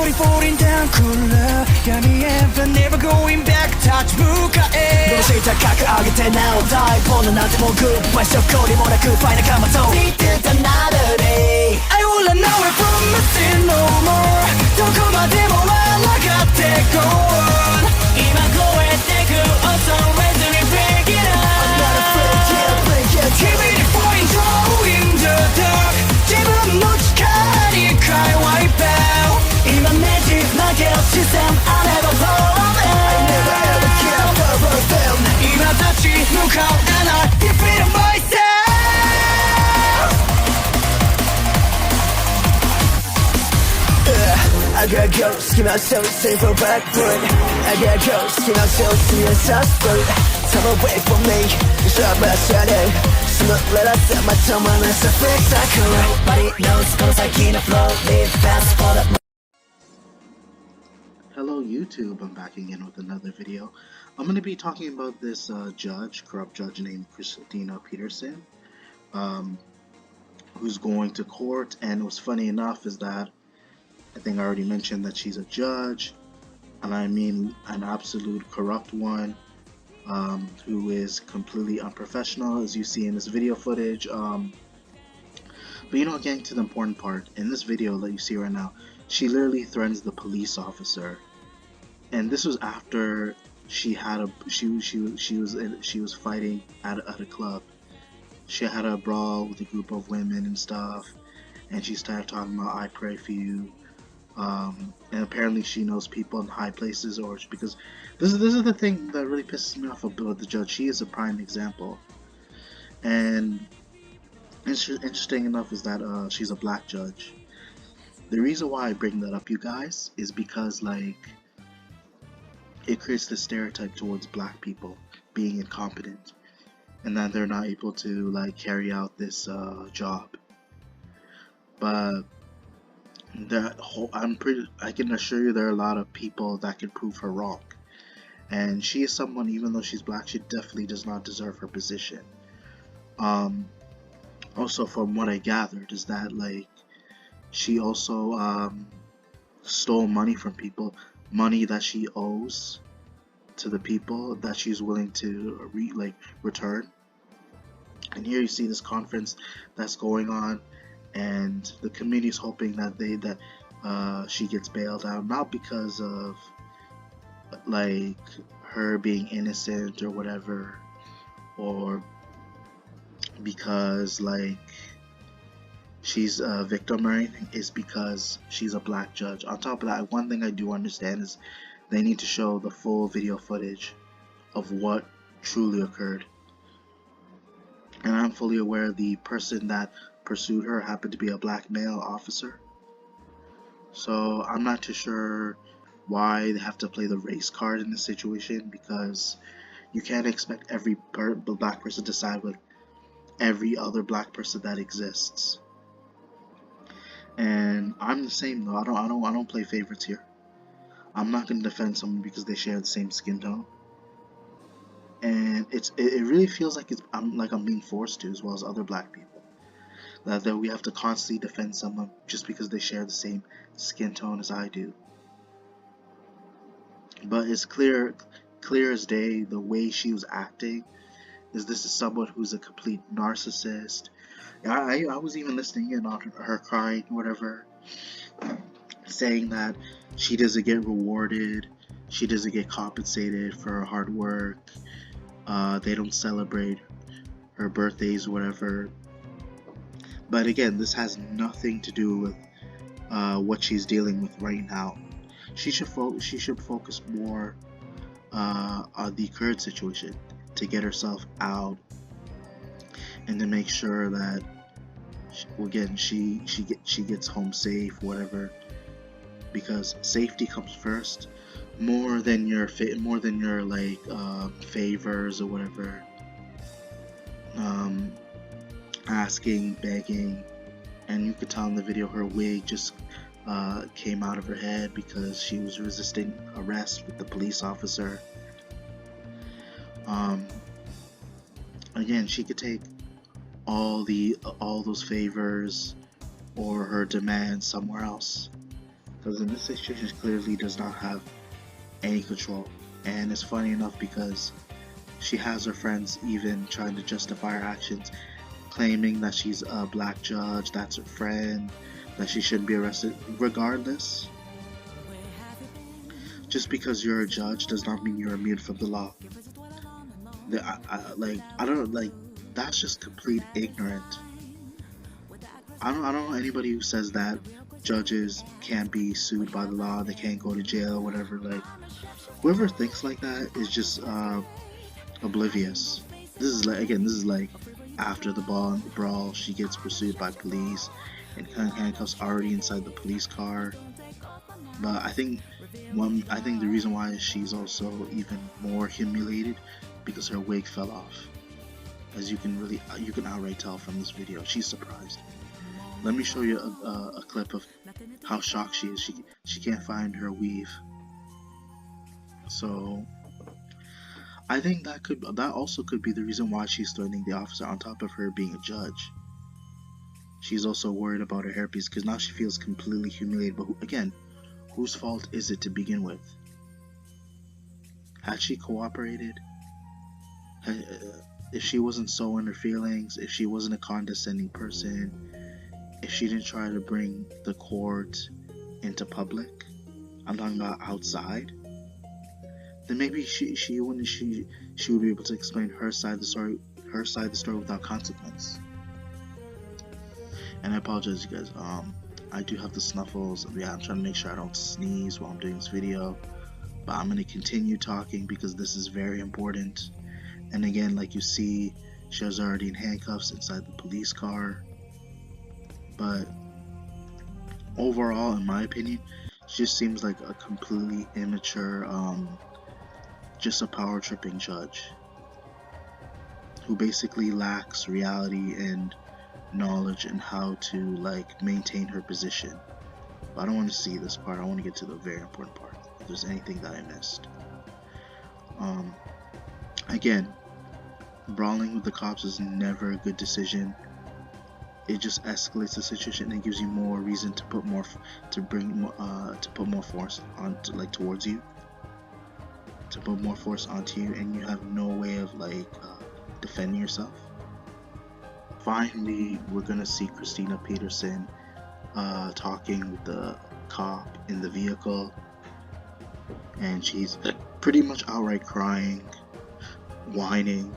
slowly falling down cooler闇へ but never going back touch 向かえどうして高く上げてなお大ボーナなんてもうグッバイしょこりもなくファイナカマと Need another day I will run away from nothing no more どこまでも笑がってこう今超えてく Also ready to break it up I'm not afraid yeah break it Keep it point throw in the dark 自分の力に変え wipe out 今ねじ曲げる視線 I never fall in I never ever care for them 今立ち向かう and I defeat myself I got ghosts, keep myself safe from back foot I got ghosts, keep myself see a suspect Time away from me, stop my shadow Smoke, let us set my tongue on a fix I could Nobody knows, cause I can't flow Live fast for the Hello YouTube, I'm back again with another video. I'm going to be talking about this corrupt judge named Christina Peterson, who's going to court. And what's funny enough is that I think I already mentioned that she's a judge, and I mean an absolute corrupt one, who is completely unprofessional, as you see in this video footage. But you know, getting to the important part, in this video that you see right now, she literally threatens the police officer. And this was after she had she was fighting at a club. She had a brawl with a group of women and stuff, and she started talking about I pray for you. And apparently she knows people in high places, or because this is the thing that really pisses me off about the judge. She is a prime example. And interesting enough is that she's a black judge. The reason why I bring that up, you guys, is because like it creates this stereotype towards black people being incompetent and that they're not able to like carry out this job. But I can assure you there are a lot of people that can prove her wrong. And she is someone, even though she's black, she definitely does not deserve her position. Also, from what I gathered, is that like she also stole money from people, money that she owes to the people that she's willing to return. And here you see this conference that's going on, and the community is hoping that she gets bailed out, not because of like her being innocent or whatever, or because like she's a victim or anything. Is because she's a black judge. On top of that, one thing I do understand is they need to show the full video footage of what truly occurred. And I'm fully aware the person that pursued her happened to be a black male officer. So I'm not too sure why they have to play the race card in this situation, because you can't expect every black person to side with every other black person that exists. And I'm the same though. I don't play favorites here. I'm not gonna defend someone because they share the same skin tone. And it really feels like I'm being forced to, as well as other black people. That we have to constantly defend someone just because they share the same skin tone as I do. But it's clear as day the way she was acting. This is someone who's a complete narcissist. I was even listening in on her crying, whatever, saying that she doesn't get rewarded, she doesn't get compensated for her hard work. They don't celebrate her birthdays, whatever. But again, this has nothing to do with what she's dealing with right now. She should focus more on the current situation, to get herself out and to make sure that she gets home safe, whatever. Because safety comes first, more than your like favors or whatever. Asking, begging, and you could tell in the video her wig just came out of her head because she was resisting arrest with the police officer. Again, she could take all those favors or her demands somewhere else. Because in this situation, she clearly does not have any control. And it's funny enough because she has her friends even trying to justify her actions, claiming that she's a black judge, that's her friend, that she shouldn't be arrested. Regardless, just because you're a judge does not mean you're immune from the law. I don't like, that's just complete ignorant. I don't know anybody who says that judges can't be sued by the law, they can't go to jail, whatever. Like, whoever thinks like that is just oblivious. This is like after the brawl, she gets pursued by police and handcuffs already inside the police car. But I think the reason why she's also even more humiliated because her wig fell off. As you can outright tell from this video, she's surprised. Let me show you a clip of how shocked she is. She can't find her weave. So I think that also could be the reason why she's threatening the officer, on top of her being a judge. She's also worried about her hairpiece because now she feels completely humiliated. But again, whose fault is it to begin with? Had she cooperated? If she wasn't so in her feelings, if she wasn't a condescending person, if she didn't try to bring the court into public, I'm talking about outside, then maybe she would be able to explain her side of the story without consequence. And I apologize, you guys. I do have the snuffles. Yeah, I'm trying to make sure I don't sneeze while I'm doing this video. But I'm gonna continue talking because this is very important. And again, like you see, she was already in handcuffs inside the police car. But overall, in my opinion, she just seems like a completely immature, just a power tripping judge who basically lacks reality and knowledge and how to like maintain her position. But I don't want to see this part. I want to get to the very important part. If there's anything that I missed, again, brawling with the cops is never a good decision. It just escalates the situation and gives you more reason to put more force on towards you, to put more force onto you, and you have no way of defending yourself. Finally, we're gonna see Christina Peterson talking with the cop in the vehicle, and she's pretty much outright crying, whining.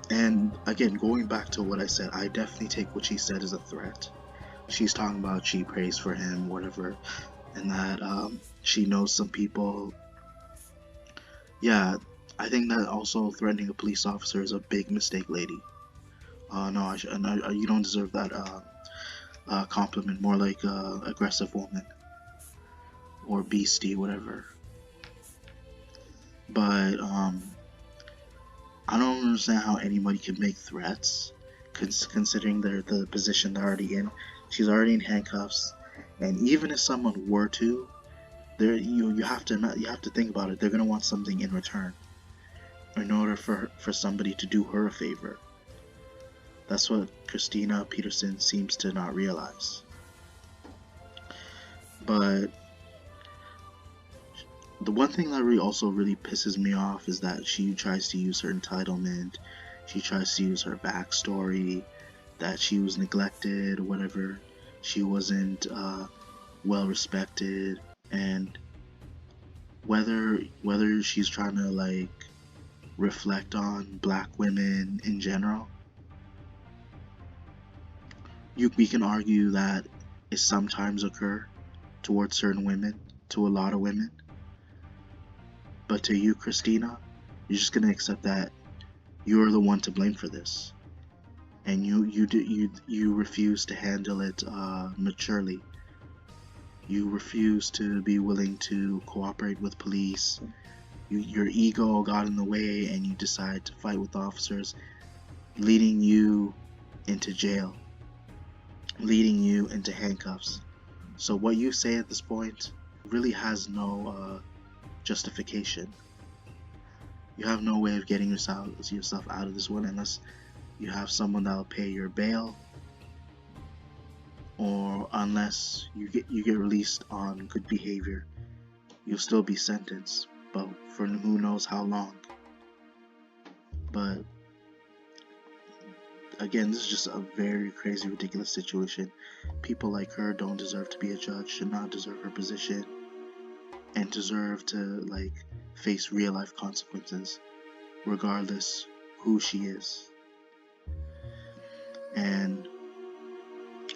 And again, going back to what I said, I definitely take what she said as a threat. She's talking about she prays for him, whatever, and that she knows some people. Yeah, I think that also threatening a police officer is a big mistake, lady. No, you don't deserve that compliment. More like aggressive woman or beastie, whatever. But I don't understand how anybody can make threats, considering the position they're already in. She's already in handcuffs, and even if someone were to, you have to think about it. They're gonna want something in return, in order for somebody to do her a favor. That's what Christina Peterson seems to not realize. But the one thing that also really pisses me off is that she tries to use her entitlement, she tries to use her backstory, that she was neglected, whatever, she wasn't well respected, and whether she's trying to reflect on black women in general, we can argue that it sometimes occur towards certain women, to a lot of women. But to you, Christina, you're just gonna accept that you're the one to blame for this, and you refuse to handle it maturely. You refuse to be willing to cooperate with police. Your ego got in the way, and you decide to fight with officers, leading you into jail, leading you into handcuffs. So what you say at this point really has no justification. You have no way of getting yourself out of this one unless you have someone that'll pay your bail, or unless you get released on good behavior, you'll still be sentenced, but for who knows how long. But again, this is just a very crazy, ridiculous situation. People like her don't deserve to be a judge, should not deserve her position, and deserve to like face real life consequences, regardless who she is. And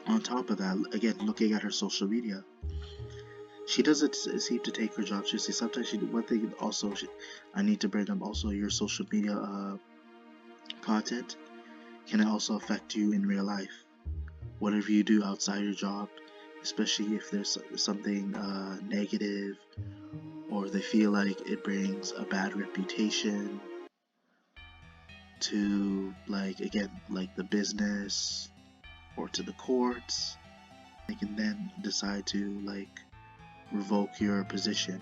on top of that, again, looking at her social media, she doesn't seem to take her job seriously. Sometimes one thing also I need to bring up also, your social media content can also affect you in real life. Whatever you do outside your job, especially if there's something negative, or they feel like it brings a bad reputation to, like, again, like the business or to the courts, they can then decide to like revoke your position,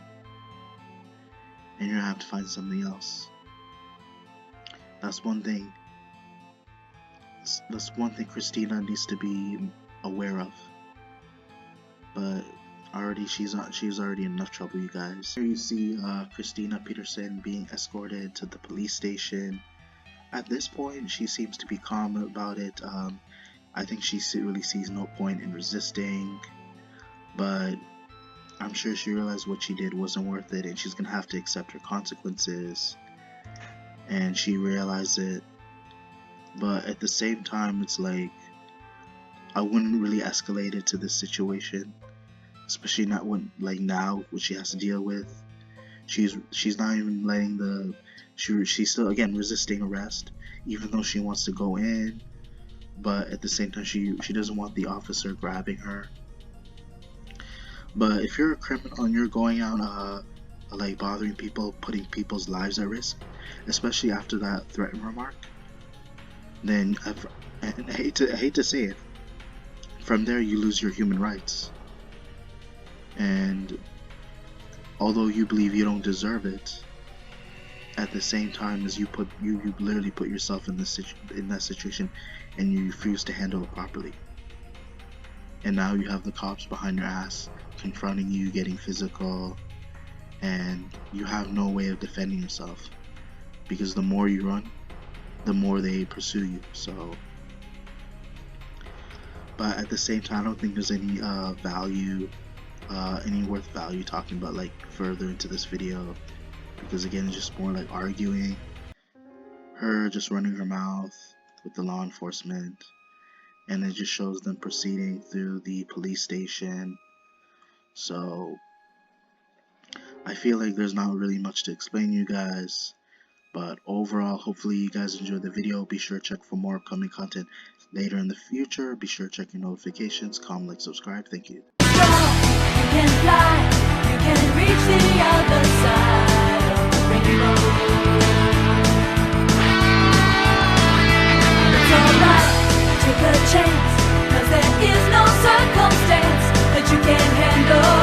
and you're gonna have to find something else. That's one thing Christina needs to be aware of. But she's already in enough trouble, you guys. Here you see Christina Peterson being escorted to the police station. At this point, she seems to be calm about it. I think she really sees no point in resisting, but I'm sure she realized what she did wasn't worth it, and she's gonna have to accept her consequences, and she realized it. But at the same time, it's like, I wouldn't really escalate it to this situation, especially not when, like, now what she has to deal with. She's not even letting she's still, again, resisting arrest, even though she wants to go in. But at the same time, she doesn't want the officer grabbing her. But if you're a criminal and you're going out like bothering people, putting people's lives at risk, especially after that threatened remark, then I hate to say it, from there you lose your human rights. And although you believe you don't deserve it, at the same time as you literally put yourself in that situation, and you refuse to handle it properly. And now you have the cops behind your ass, confronting you, getting physical, and you have no way of defending yourself, because the more you run, the more they pursue you. So, but at the same time, I don't think there's any any worth value talking about like further into this video, because again, it's just more like arguing, her just running her mouth with the law enforcement, and it just shows them proceeding through the police station. So I feel like there's not really much to explain, you guys. But overall, hopefully you guys enjoyed the video. Be sure to check for more upcoming content later in the future. Be sure to check your notifications, comment, like, subscribe. Thank you. You can fly, you can reach the other side of the rainbow. It's alright, take a chance, 'cause there is no circumstance that you can't handle.